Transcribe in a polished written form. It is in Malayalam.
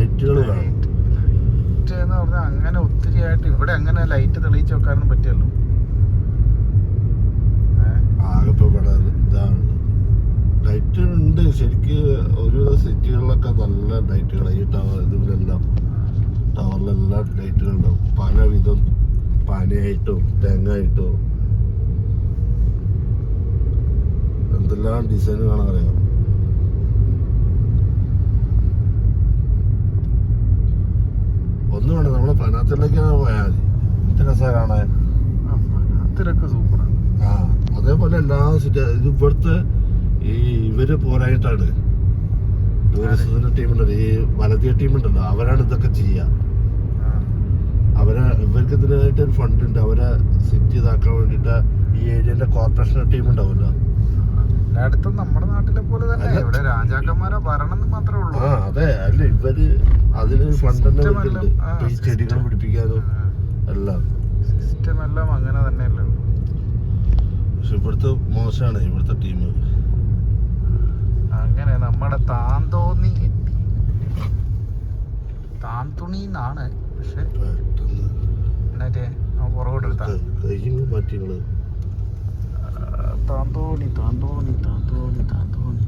ലൈറ്റുകൾ വേണം. ലൈറ്റ് എന്ന് പറഞ്ഞാൽ അങ്ങനെ ഒത്തിരി ആയിട്ട് ഇവിടെ അങ്ങനെ ലൈറ്റ് തെളിയിച്ച് വെക്കാനൊന്നും പറ്റിയല്ലോ. ആകെ ഇപ്പൊ ഇവിടെ ഇതാണ് ലൈറ്റ് ഉണ്ട് ശരിക്ക്. ഒരു സിറ്റികളിലൊക്കെ നല്ല ലൈറ്റുകൾ ഈ ഇതിലെല്ലാം ടവറിലെല്ലാം ലൈറ്റുകളുണ്ടാവും. പലവിധം പനയായിട്ടും തെങ്ങായിട്ടും എന്തെല്ലാം ഡിസൈൻ കാണാൻ അറിയാം. ഒന്നും വേണ്ട, നമ്മളെ പനാത്തിലേക്ക് പോയാൽ മതി. രസമാണ് കാണാൻ. പനാത്തിലൊക്കെ സൂപ്പറാണ്. ആ അതേപോലെ എല്ലാ സിറ്റി ഇത് ഇവിടുത്തെ ഈ ഇവര് പോരായിട്ടാണ്. ടൂറിസത്തിന്റെ ടീമുണ്ടല്ലോ, ഈ വലതിയ ടീമുണ്ടല്ലോ, അവരാണ് ഇതൊക്കെ ചെയ്യുക. ഇവർക്ക് ഇതിനായിട്ട് ഒരു ഫണ്ട് ഉണ്ട്. അവരെ സിറ്റി ഇതാക്കാൻ വേണ്ടിട്ട് ഈ ഏരിയയിലെ കോർപ്പറേഷൻ ടീം ഉണ്ടാവുമല്ലോ. എല്ലായിടത്തും നമ്മുടെ നാട്ടിലെ പോലെ തന്നെ ഇവിടെ രാജാക്കന്മാരെ ഭരണം മാത്രമേ ഉള്ളൂ. അതെ, അല്ല ഇവര് അതിന് ഫണ്ട് തന്നെ ഉണ്ട്. ഈ ചെടികൾ പിടിപ്പിക്കാനും എല്ലാം സിസ്റ്റം എല്ലാം അങ്ങനെ തന്നെയല്ലേ ഉള്ളൂ. പക്ഷെ ഇവിടുത്തെ മോശമാണ് ഇവിടുത്തെ ടീം. അങ്ങനെ നമ്മുടെ താന്തോന്നി എത്തി. താന്തുണിന്നാണ് പക്ഷെ എന്നിട്ട് പുറകോട്ട് എടുത്താ മാറ്റിങ്ങള് താന്തോണി താന്തോണി താന്തോണി താന്തോണി